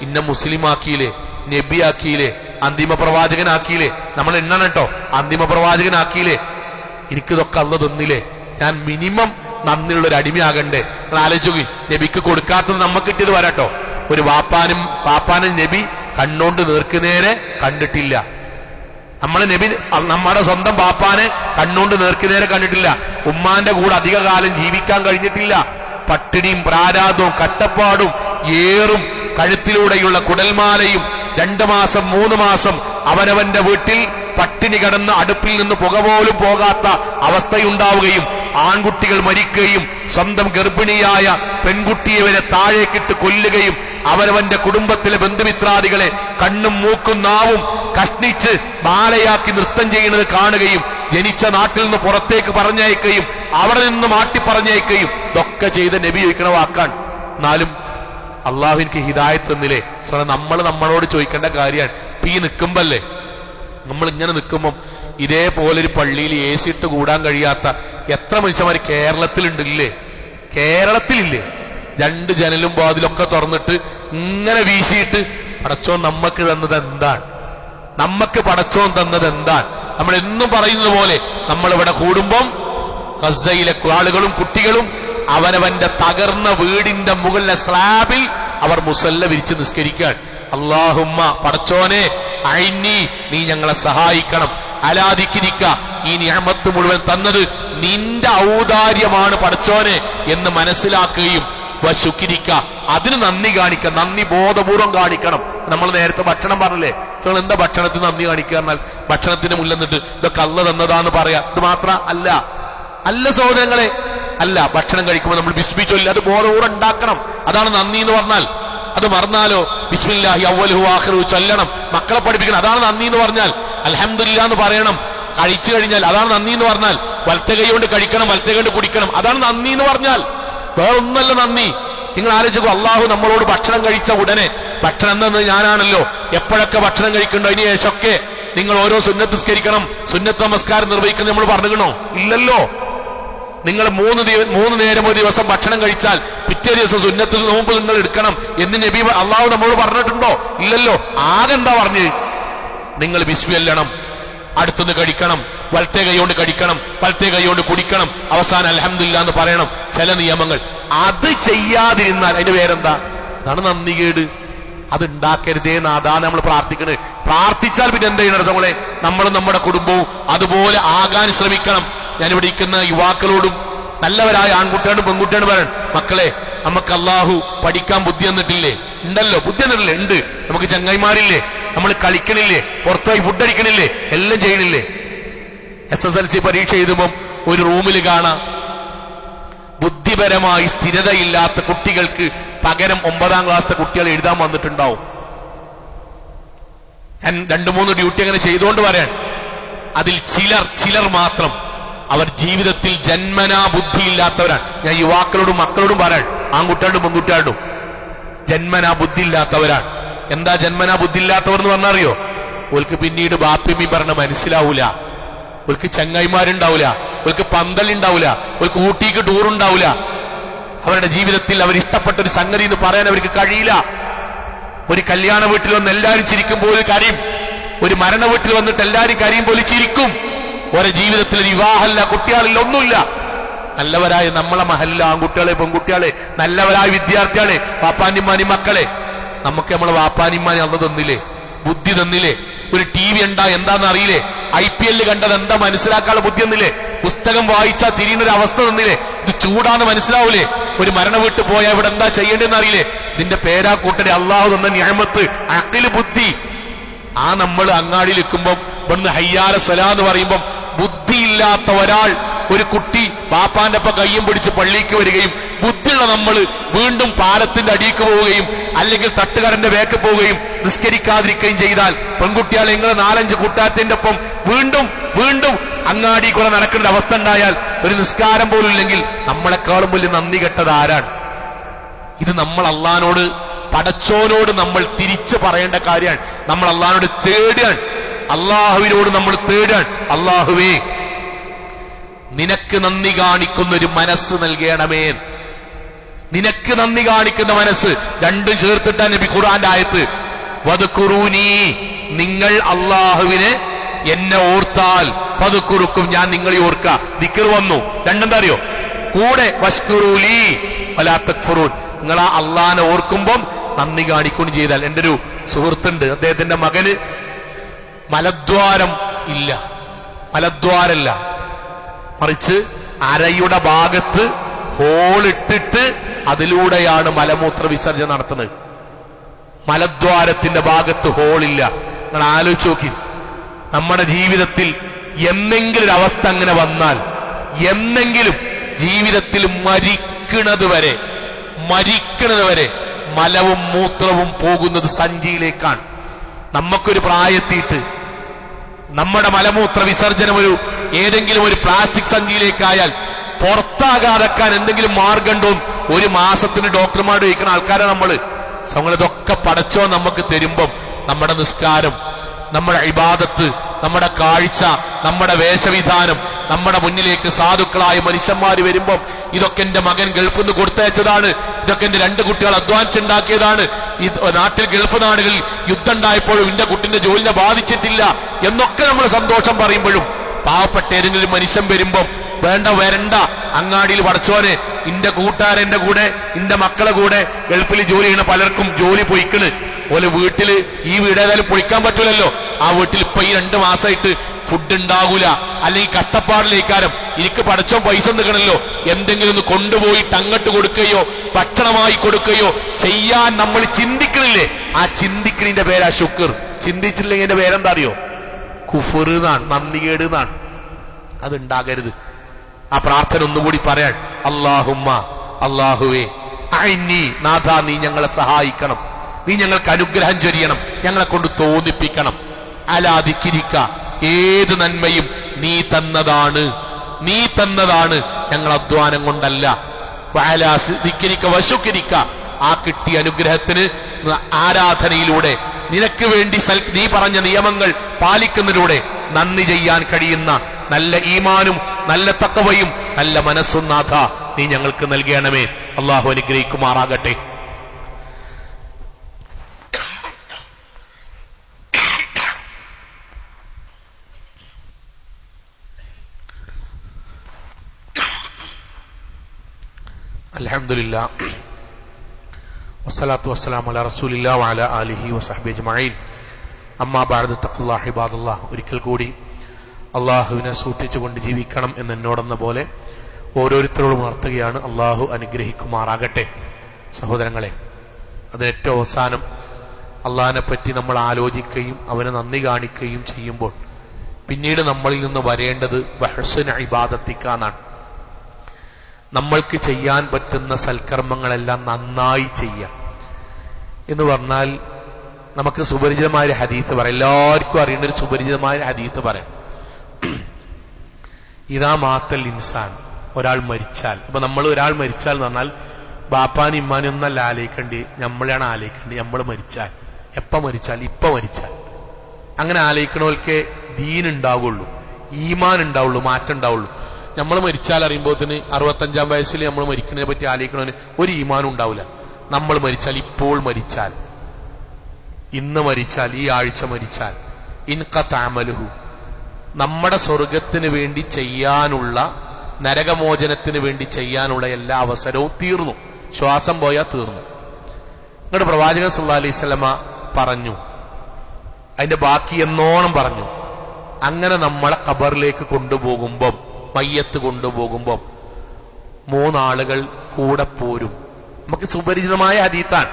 ഇന്ന മുസ്ലിമാക്കിയില്ലേ, നബിയാക്കിയില്ലേ, അന്തിമ പ്രവാചകനാക്കിയില്ലേ, നമ്മൾ എണ്ണണം കേട്ടോ, അന്തിമ പ്രവാചകനാക്കിയില്ലേ, എനിക്കിതൊക്കെ അള്ള തന്നില്ലേ, ഞാൻ മിനിമം നന്ദിയുള്ള ഒരു അടിമയാകണ്ടേ? നിങ്ങൾ ആലോചിച്ചു, നബിക്ക് കൊടുക്കാത്തത് നമുക്ക് കിട്ടിയത് വരാട്ടോ. ഒരു പാപ്പാനും നബി കണ്ണോണ്ട് നേർക്കുനേരെ കണ്ടിട്ടില്ല. നമ്മുടെ സ്വന്തം പാപ്പാനെ കണ്ണോണ്ട് നേർക്കുനേരെ കണ്ടിട്ടില്ല. ഉമ്മാന്റെ കൂടെ അധിക കാലം ജീവിക്കാൻ കഴിഞ്ഞിട്ടില്ല. പട്ടിണിയും പ്രാരാധവും കട്ടപ്പാടും ഏറും കഴുത്തിലൂടെയുള്ള കുടൽമാലയും 2 മാസം 3 മാസം അവനവന്റെ വീട്ടിൽ പട്ടിണി കിടന്ന് അടുപ്പിൽ നിന്ന് പുക പോലും പോകാത്ത അവസ്ഥയുണ്ടാവുകയും ആൺകുട്ടികൾ മരിക്കുകയും സ്വന്തം ഗർഭിണിയായ പെൺകുട്ടിയെ വരെ താഴേക്കിട്ട് കൊല്ലുകയും അവനവന്റെ കുടുംബത്തിലെ ബന്ധുമിത്രാദികളെ കണ്ണും മൂക്കും നാവും കഷ്ണിച്ച് മാലയാക്കി നൃത്തം ചെയ്യുന്നത് കാണുകയും ജനിച്ച നാട്ടിൽ നിന്ന് പുറത്തേക്ക് പറഞ്ഞയക്കുകയും അവിടെ നിന്ന് മാറ്റി പറഞ്ഞയക്കുകയും ഇതൊക്കെ ചെയ്ത നബി ചോദിക്കണ വാക്കാണ്. എന്നാലും അള്ളാഹു എനിക്ക് ഹിദായത്ത് തന്നില്ലേ? നമ്മൾ നമ്മളോട് ചോദിക്കേണ്ട കാര്യമാണ്. ഇപ്പൊ ഈ നിൽക്കുമ്പല്ലേ, നമ്മൾ ഇങ്ങനെ നിൽക്കുമ്പം ഇതേപോലെ ഒരു പള്ളിയിൽ AC ഇട്ട് കൂടാൻ കഴിയാത്ത എത്ര മനുഷ്യന്മാർ കേരളത്തിലുണ്ടില്ലേ? കേരളത്തിലില്ലേ? 2 ജനലും വാതിലൊക്കെ തുറന്നിട്ട് ഇങ്ങനെ വീശിയിട്ട് പടച്ചോൻ നമുക്ക് തന്നത് എന്താണ്? നമുക്ക് പടച്ചോൻ തന്നത് എന്താണ്? നമ്മൾ എന്നും പറയുന്നത് പോലെ നമ്മളിവിടെ കൂടുമ്പം ഗസയിലെ ആളുകളും കുട്ടികളും അവനവന്റെ തകർന്ന വീടിന്റെ മുകളിലെ സ്ലാബിൽ അവർ മുസല്ല വിരിച്ച് നിസ്കരിക്കാൻ. അല്ലാഹുമ്മ പടച്ചോനെ ഐനി നീ ഞങ്ങളെ സഹായിക്കണം, അലാദിക്കിരിക്ക ഈ നിഅമത്ത് മുഴുവൻ തന്നത് നിന്റെ ഔദാര്യമാണ് പടച്ചോനെ എന്ന് മനസ്സിലാക്കുകയും വശുക്കിരിക്ക അതിന് നന്ദി കാണിക്കുക, നന്ദി ബോധപൂർവം കാണിക്കണം. നമ്മൾ നേരത്തെ ഭക്ഷണം പറഞ്ഞില്ലേ, നിങ്ങൾ എന്താ ഭക്ഷണത്തിന് നന്ദി കാണിക്കുക എന്നാൽ ഭക്ഷണത്തിന് മുന്നിൽ നിന്നിട്ട് ഇതൊക്കെ അള്ള തന്നതാന്ന് പറയാ. ഇത് മാത്രം അല്ല സഹോദരങ്ങളെ, അല്ല. ഭക്ഷണം കഴിക്കുമ്പോൾ നമ്മൾ ബിസ്മി ചൊല്ലി അത് ബോധപൂർവ്വം ഉണ്ടാക്കണം. അതാണ് നന്ദി എന്ന് പറഞ്ഞാൽ. അത് മറന്നാലോ ബിസ്മില്ലാഹി അവ്വലുഹു ആഖിറുഹു ചൊല്ലണം, മക്കളെ പഠിപ്പിക്കണം. അതാണ് നന്ദി എന്ന് പറഞ്ഞാൽ. അൽഹംദുലില്ലാഹ് എന്ന് പറയണം കഴിച്ചു കഴിഞ്ഞാൽ. അതാണ് നന്ദി എന്ന് പറഞ്ഞാൽ. വലത്തെ കൈ കൊണ്ട് കഴിക്കണം, വലത്തെ കൈ കൊണ്ട് കുടിക്കണം. അതാണ് നന്ദി എന്ന് പറഞ്ഞാൽ. വേറൊന്നല്ല നന്ദി. നിങ്ങൾ ആലോചിക്കൂ, അള്ളാഹു നമ്മളോട് ഭക്ഷണം കഴിച്ച ഉടനെ, ഭക്ഷണം എന്നത് ഞാനാണല്ലോ, എപ്പോഴൊക്കെ ഭക്ഷണം കഴിക്കണ്ടോ അതിന് ശേഷമൊക്കെ നിങ്ങൾ ഓരോ സുന്നത്ത് നിസ്കരിക്കണം, സുന്നത്ത് നമസ്കാരം നിർവഹിക്കണം നമ്മൾ പറഞ്ഞിക്കണോ? ഇല്ലല്ലോ. നിങ്ങൾ 3 നേരം ഒരു ദിവസം ഭക്ഷണം കഴിച്ചാൽ പിറ്റേ ദിവസം സുന്നത്തിൽ നോമ്പ് നിങ്ങൾ എടുക്കണം എന്ന് നബി അള്ളാഹു നമ്മളോട് പറഞ്ഞിട്ടുണ്ടോ? ഇല്ലല്ലോ. ആകെന്താ പറഞ്ഞ്? നിങ്ങൾ ബിസ്മി ചൊല്ലണം, അടുത്തുനിന്ന് കഴിക്കണം, വലത്തെ കൈ കൊണ്ട് കഴിക്കണം, വലത്തെ കൈ കൊണ്ട് കുടിക്കണം, അവസാനം അൽഹംദുലില്ലാഹ് എന്ന് പറയണം. ചില നിയമങ്ങൾ അത് ചെയ്യാതിരുന്നാൽ അതിന്റെ പേരെന്താ? അതാണ് നന്ദികേട്. അത് ഉണ്ടാക്കരുതേ അതാണ് നമ്മൾ പ്രാർത്ഥിക്കുന്നത്. പ്രാർത്ഥിച്ചാൽ പിന്നെ എന്താ ചെയ്യണം നമ്മളെ? നമ്മളും നമ്മുടെ കുടുംബവും അതുപോലെ ആകാൻ ശ്രമിക്കണം. ഞാനിവിടെ ഇരിക്കുന്ന യുവാക്കളോടും നല്ലവരായ ആൺകുട്ടിയോടും പെൺകുട്ടിയോടും പറയണം, മക്കളെ നമുക്ക് അള്ളാഹു പഠിക്കാൻ ബുദ്ധി തന്നിട്ടില്ലേ? ഉണ്ടല്ലോ, ബുദ്ധി എന്നിട്ടില്ലേ? ഉണ്ട്. നമുക്ക് ചങ്ങായിമാരില്ലേ? നമ്മൾ കളിക്കണില്ലേ? പുറത്തുപോയി ഫുഡ് അടിക്കണില്ലേ? എല്ലാം ചെയ്യണില്ലേ? SSLC പരീക്ഷ എഴുതുമ്പം ഒരു റൂമിൽ കാണാം ബുദ്ധിപരമായി സ്ഥിരതയില്ലാത്ത കുട്ടികൾക്ക് പകരം 9ാം ക്ലാസ്സിലെ കുട്ടികൾ എഴുതാൻ വന്നിട്ടുണ്ടാവും. ഞാൻ 2-3 ഡ്യൂട്ടി അങ്ങനെ ചെയ്തുകൊണ്ട് പറയാൻ, അതിൽ ചിലർ മാത്രം അവർ ജീവിതത്തിൽ ജന്മനാ ബുദ്ധിയില്ലാത്തവരാണ്. ഞാൻ യുവാക്കളോടും മക്കളോടും പറയാൻ, ആൺകുട്ടിയോടും പെൺകുട്ടിയോടും ജന്മനാ ബുദ്ധിയില്ലാത്തവരാണ്. എന്താ ജന്മനാ ബുദ്ധിയില്ലാത്തവർ എന്ന് പറഞ്ഞറിയോ? ഓൾക്ക് പിന്നീട് ബാപ്പിമ്മി പറഞ്ഞ മനസ്സിലാവൂല, ഓൾക്ക് ചങ്ങായിമാരുണ്ടാവൂല, ഓൾക്ക് പന്തലുണ്ടാവൂല, ഓൾക്ക് ഊട്ടിക്ക് ടൂറുണ്ടാവൂല. അവരുടെ ജീവിതത്തിൽ അവർ ഇഷ്ടപ്പെട്ട ഒരു സംഗതി എന്ന് പറയാൻ അവർക്ക് കഴിയില്ല. ഒരു കല്യാണ വീട്ടിൽ വന്ന് എല്ലാവരും ചിരിക്കുമ്പോൾ കരയും, ഒരു മരണ വീട്ടിൽ വന്നിട്ട് എല്ലാവരും കരയുമ്പോൾ ചിരിക്കും. ഓരോ ജീവിതത്തിൽ ഒരു വിവാഹമല്ല, കുട്ടികളില്ല, ഒന്നുമില്ല. നല്ലവരായ നമ്മളെ മഹല്ല ആൺകുട്ടികളെ പെൺകുട്ടികളെ, നല്ലവരായ വിദ്യാർത്ഥികളെ, വാപ്പാനിമാനി മക്കളെ, നമുക്ക് നമ്മളെ വാപ്പാനിമാനി അന്ന് തന്നില്ലേ? ബുദ്ധി തന്നില്ലേ? ഒരു TV എന്താന്ന് അറിയില്ലേ? IPL കണ്ടത് എന്താ മനസ്സിലാക്കാനുള്ള ബുദ്ധി തന്നില്ലേ? പുസ്തകം വായിച്ചാൽ തിരിയുന്നൊരു അവസ്ഥ തന്നില്ലേ? ഇത് ചൂടാന്ന് മനസ്സിലാവൂലേ? ഒരു മരണ വീട്ടിൽ പോയാൽ ഇവിടെ എന്താ ചെയ്യേണ്ടതെന്ന് അറിയില്ലേ? ഇതിന്റെ പേരാ കൂട്ടരെ അള്ളാഹു തന്ന നിഅമത്ത് അഖിൽ ബുദ്ധി. ആ നമ്മൾ അങ്ങാടിയിൽ നിൽക്കുമ്പം ഇവിടുന്ന് ഹയ്യാല സലാ എന്ന് പറയുമ്പം ബുദ്ധിയില്ലാത്ത ഒരാൾ, ഒരു കുട്ടി പാപ്പാന്റെ ഒപ്പം കയ്യും പിടിച്ച് പള്ളിക്ക് വരികയും ബുദ്ധിയുള്ള നമ്മൾ വീണ്ടും പാലത്തിന്റെ അടിയിക്ക് പോവുകയും അല്ലെങ്കിൽ തട്ടുകടന്റെ വേക്ക് പോവുകയും നിസ്കരിക്കാതിരിക്കുകയും ചെയ്താൽ, പെൺകുട്ടികളെ നിങ്ങൾ 4-5 കൂട്ടാത്തിന്റെ ഒപ്പം വീണ്ടും വീണ്ടും അങ്ങാടി കൂടെ നടക്കേണ്ട അവസ്ഥ ഉണ്ടായാൽ, ഒരു നിസ്കാരം പോലും ഇല്ലെങ്കിൽ നമ്മളെക്കാളും വലിയ നന്ദി കെട്ടത് ആരാണ്? ഇത് നമ്മൾ അള്ളാഹിനോട്, പടച്ചോനോട് നമ്മൾ തിരിച്ചു പറയേണ്ട കാര്യമാണ്. നമ്മൾ അള്ളാഹിനോട് തേടുകയാണ്, അള്ളാഹുവിനോട് നമ്മൾ തേടുകയാണ്. അള്ളാഹുവേ, നിനക്ക് നന്ദി കാണിക്കുന്ന ഒരു മനസ്സ് നൽകണമേ. നിനക്ക് നന്ദി കാണിക്കുന്ന മനസ്സ്. രണ്ടും ചേർത്തിട്ടാണ് നബി ഖുർആന്റെ ആയത്ത്, വദ്കുറൂനി, നിങ്ങൾ അള്ളാഹുവിനെ എന്നെ ഓർത്താൽ ഫദ്കുറുക്കും, ഞാൻ നിങ്ങളെ ഓർക്ക. ദിക്ർ വന്നു. രണ്ടെന്താ അറിയോ? കൂടെ വഷ്കുറൂലി വലാ തക്ഫുറൂൻ, നിങ്ങൾ ആ അള്ളാഹിനെ ഓർക്കുമ്പം നന്ദി കാണിക്കുകയും ചെയ്താൽ. എൻ്റെ ഒരു സുഹൃത്തുണ്ട്, അദ്ദേഹത്തിന്റെ മകന് മലദ്വാരം ഇല്ല, മലദ്വാരല്ല, മറിച്ച് അരയുടെ ഭാഗത്ത് ഹോളിട്ടിട്ട് അതിലൂടെയാണ് മലമൂത്ര വിസർജനം നടത്തുന്നത്. മലദ്വാരത്തിന്റെ ഭാഗത്ത് ഹോളില്ല. നിങ്ങൾ ആലോചിച്ച് നോക്കി, നമ്മുടെ ജീവിതത്തിൽ എന്തെങ്കിലും ഒരു അവസ്ഥ അങ്ങനെ വന്നാൽ, എന്നെങ്കിലും ജീവിതത്തിൽ മരിക്കണത് വരെ മലവും മൂത്രവും പോകുന്നത് സഞ്ചിയിലേക്കാണ്. നമുക്കൊരു പ്രായത്തിയിട്ട് നമ്മുടെ മലമൂത്ര വിസർജനം ഏതെങ്കിലും ഒരു പ്ലാസ്റ്റിക് സഞ്ചിയിലേക്കായാൽ പുറത്താകാതെക്കാൻ എന്തെങ്കിലും മാർഗമുണ്ടോ? ഒരു മാസത്തിന് ഡോക്ടർമാർ ചോദിക്കുന്ന ആൾക്കാരാണ് നമ്മള്. ഇതൊക്കെ പടച്ചോ നമുക്ക് തരുമ്പം നമ്മുടെ നിസ്കാരം, നമ്മുടെ ഇബാദത്ത്, നമ്മുടെ കാഴ്ച, നമ്മുടെ വേഷവിധാനം, നമ്മുടെ മുന്നിലേക്ക് സാധുക്കളായ മനുഷ്യന്മാർ വരുമ്പം ഇതൊക്കെ എന്റെ മകൻ ഗൾഫിൽ നിന്ന് കൊടുത്തയച്ചതാണ്, ഇതൊക്കെ എന്റെ 2 കുട്ടികൾ അധ്വാനിച്ചുണ്ടാക്കിയതാണ്, നാട്ടിൽ ഗൾഫ് നാടുകളിൽ യുദ്ധം ഉണ്ടായപ്പോഴും എന്റെ കുട്ടിന്റെ ജോലിനെ ബാധിച്ചിട്ടില്ല എന്നൊക്കെ നമ്മൾ സന്തോഷം പറയുമ്പോഴും, പാവപ്പെട്ട ഏതെങ്കിലും മനുഷ്യൻ വരുമ്പം വേണ്ട വരണ്ട, അങ്ങാടിയിൽ പടച്ചോനെ, ഇന്റെ കൂട്ടുകാരന്റെ കൂടെ, ഇന്റെ മക്കളെ കൂടെ ഗൾഫിൽ ജോലി ചെയ്യുന്ന പലർക്കും ജോലി പൊയ്ക്കണ് പോലെ വീട്ടില്, ഈ വീട് ഏതായാലും പൊയ്ക്കാൻ പറ്റൂലല്ലോ, ആ വീട്ടിൽ ഇപ്പൊ ഈ 2 മാസമായിട്ട് ഫുഡ് ഉണ്ടാകൂല, അല്ലെങ്കിൽ കഷ്ടപ്പാടിലേക്കാരം, എനിക്ക് പടച്ചോൻ പൈസ നിൽക്കണല്ലോ, എന്തെങ്കിലും ഒന്ന് കൊണ്ടുപോയിട്ട് അങ്ങോട്ട് കൊടുക്കുകയോ ഭക്ഷണമായി കൊടുക്കുകയോ ചെയ്യാൻ നമ്മൾ ചിന്തിക്കണില്ലേ? ആ ചിന്തിക്കണിന്റെ പേരാ ശുക്ർ. ചിന്തിച്ചില്ലെങ്കിൽ എന്റെ പേരെന്താ അറിയോ? കുഫർ എന്നാണ്, നന്ദികേട് എന്നാണ്. അതുണ്ടാകരുത്. ആ പ്രാർത്ഥന ഒന്നുകൂടി പറയാൻ, അല്ലാഹുമ്മ, അല്ലാഹുവേ, അഇന്നി, നാഥ, നീ ഞങ്ങളെ സഹായിക്കണം, നീ ഞങ്ങൾക്ക് അനുഗ്രഹം ചൊരിയണം, ഞങ്ങളെ കൊണ്ട് തോന്നിപ്പിക്കണം. അലാ ദിക്രിക, ഏത് നന്മയും നീ തന്നതാണ്, ഞങ്ങൾ അധ്വാനം കൊണ്ടല്ല. വഅലാ ദിക്രിക വശുക്രിക, ആ കിട്ടിയ അനുഗ്രഹത്തിന് ആരാധനയിലൂടെ, നിനക്ക് വേണ്ടി നീ പറഞ്ഞ നിയമങ്ങൾ പാലിക്കുന്നതിലൂടെ നന്ദി ചെയ്യാൻ കഴിയുന്ന നല്ല ഈമാനും നല്ല തഖ്വയും നല്ല മനസ്സും നാഥ നീ ഞങ്ങൾക്ക് നൽകണമേ. അല്ലാഹു അനുഗ്രഹിക്കുമാറാകട്ടെ. അൽഹംദുലില്ലാഹ് വസ്സലാത്തു വസ്സലാമു അലാ റസൂലില്ലാഹി വഅലാ ആലിഹി വസഹ്ബിഹി അജ്മഈൻ. അമ്മാ ബഅദ്, തഖ്വല്ലാഹി ഇബാദല്ലാഹ്. ഒരിക്കൽ കൂടി അള്ളാഹുവിനെ സൂക്ഷിച്ചുകൊണ്ട് ജീവിക്കണം എന്നോടെന്ന പോലെ ഓരോരുത്തരോടും ഉണർത്തുകയാണ്. അള്ളാഹു അനുഗ്രഹിക്കുമാറാകട്ടെ. സഹോദരങ്ങളെ, അതിനേറ്റവും അവസാനം അള്ളാഹിനെ പറ്റി നമ്മൾ ആലോചിക്കുകയും അവനെ നന്ദി കാണിക്കുകയും ചെയ്യുമ്പോൾ പിന്നീട് നമ്മളിൽ നിന്ന് വരേണ്ടത് വഹ്സുന ഇബാദത്തിക്കാന്നാണ്. നമ്മൾക്ക് ചെയ്യാൻ പറ്റുന്ന സൽക്കർമ്മങ്ങളെല്ലാം നന്നായി ചെയ്യാം എന്ന് പറഞ്ഞാൽ നമുക്ക് സുപരിചിതമായ ഹദീസ് പറയാം. എല്ലാവർക്കും അറിയേണ്ട ഒരു സുപരിചിതമായ ഹദീസ് പറയാം. ഇതാ മാത്തൽ ഇൻസാൻ, ഒരാൾ മരിച്ചാൽ, ഇപ്പൊ നമ്മൾ ഒരാൾ മരിച്ചാൽ എന്ന് പറഞ്ഞാൽ ബാപ്പാനും ഇമ്മാനും ഒന്നല്ല ആലയിക്കേണ്ടി, നമ്മളെയാണ് ആലയിക്കേണ്ടി. നമ്മൾ മരിച്ചാൽ, എപ്പ മരിച്ചാൽ? ഇപ്പൊ മരിച്ചാൽ. അങ്ങനെ ആലയിക്കണവർക്ക് ദീൻ ഉണ്ടാവുള്ളൂ, ഈമാൻ ഉണ്ടാവുള്ളൂ, മാറ്റം ഉണ്ടാവുള്ളൂ. നമ്മൾ മരിച്ചാൽ അറിയുമ്പോൾ തന്നെ 65-ാം വയസ്സിൽ നമ്മൾ മരിക്കുന്നതിനെ പറ്റി ആലോചിക്കണവന് ഒരു ഈമാനും ഉണ്ടാവില്ല. നമ്മൾ മരിച്ചാൽ, ഇപ്പോൾ മരിച്ചാൽ, ഇന്ന് മരിച്ചാൽ, ഈ ആഴ്ച മരിച്ചാൽ, ഇൻഖതഅമലുഹു, നമ്മുടെ സ്വർഗത്തിന് വേണ്ടി ചെയ്യാനുള്ള, നരകമോചനത്തിന് വേണ്ടി ചെയ്യാനുള്ള എല്ലാ അവസരവും തീർന്നു. ശ്വാസം പോയാൽ തീർന്നു. എന്നിട്ട് പ്രവാചകൻ സല്ലല്ലാഹു അലൈഹി വസല്ലമ പറഞ്ഞു, അതിന്റെ ബാക്കി എന്നോണം പറഞ്ഞു. അങ്ങനെ നമ്മളെ ഖബറിലേക്ക് കൊണ്ടുപോകുമ്പം, മയ്യത്ത് കൊണ്ടുപോകുമ്പം 3 ആളുകൾ കൂടെ പോരും. നമുക്ക് സുപരിചിതമായ ഹദീത്താണ്.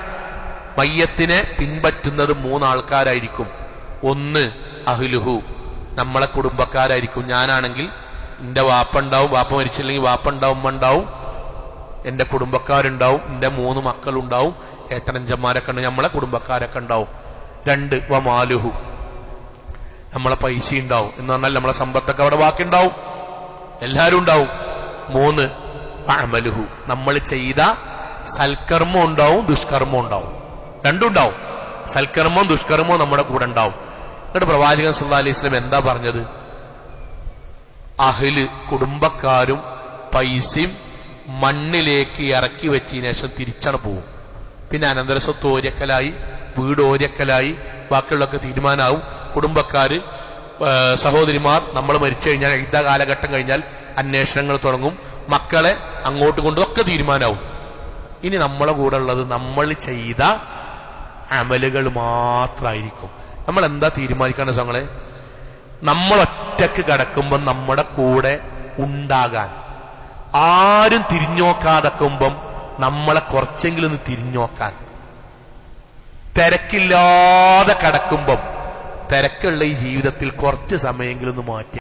മയ്യത്തിനെ പിൻപറ്റുന്നത് 3 ആൾക്കാരായിരിക്കും. ഒന്ന് അഹ്ലുഹു, നമ്മളെ കുടുംബക്കാരായിരിക്കും. ഞാനാണെങ്കിൽ എന്റെ വാപ്പ ഉണ്ടാവും, വാപ്പ മരിച്ചില്ലെങ്കിൽ വാപ്പ ഉണ്ടാവും, ഉമ്മ ഉണ്ടാവും, എന്റെ കുടുംബക്കാരുണ്ടാവും, എന്റെ 3 മക്കളുണ്ടാവും, ഏട്ടനഞ്ചന്മാരൊക്കെ ഉണ്ട്, നമ്മളെ കുടുംബക്കാരൊക്കെ ഉണ്ടാവും. 2 വമാലുഹു, നമ്മളെ പൈസ ഉണ്ടാവും, എന്ന് പറഞ്ഞാൽ നമ്മളെ സമ്പത്തൊക്കെ അവിടെ ബാക്കി ഉണ്ടാവും, എല്ലാരും ഉണ്ടാവും. 3 അമലുഹു, നമ്മൾ ചെയ്ത സൽക്കർമ്മം ഉണ്ടാവും, ദുഷ്കർമ്മം ഉണ്ടാവും, രണ്ടും ഉണ്ടാവും. സൽക്കർമ്മവും ദുഷ്കർമ്മവും നമ്മുടെ കൂടെ ഉണ്ടാവും. എന്നിട്ട് പ്രവാചകൻ സല്ലല്ലാഹു അലൈഹി വസല്ലം എന്താ പറഞ്ഞത്? അഹ്ല്, കുടുംബക്കാരും പൈസയും മണ്ണിലേക്ക് ഇറക്കി വെച്ചതിന് ശേഷം തിരിച്ചണ് പോവും. പിന്നെ അനന്തര സ്വത്ത് ഓര്യക്കലായി, വീട് ഓര്യക്കലായി, ബാക്കിയുള്ളൊക്കെ തീരുമാനമാവും. കുടുംബക്കാര്, സഹോദരിമാർ, നമ്മൾ മരിച്ചു കഴിഞ്ഞാൽ, യുദ്ധ കാലഘട്ടം കഴിഞ്ഞാൽ അന്വേഷണങ്ങൾ തുടങ്ങും. മക്കളെ അങ്ങോട്ട് കൊണ്ടൊക്കെ തീരുമാനമാവും. ഇനി നമ്മളെ കൂടെ ഉള്ളത് നമ്മൾ ചെയ്ത അമലുകൾ മാത്രമായിരിക്കും. നമ്മൾ എന്താ തീരുമാനിക്കേണ്ട സംഘങ്ങളെ? നമ്മൾ ഒറ്റക്ക് കിടക്കുമ്പം നമ്മുടെ കൂടെ ഉണ്ടാകാൻ, ആരും തിരിഞ്ഞോക്കാതെക്കുമ്പം നമ്മളെ കുറച്ചെങ്കിലും ഒന്ന് തിരിഞ്ഞോക്കാൻ, തിരക്കില്ലാതെ കിടക്കുമ്പം തിരക്കുള്ള ഈ ജീവിതത്തിൽ കുറച്ച് സമയമെങ്കിലും ഒന്ന് മാറ്റി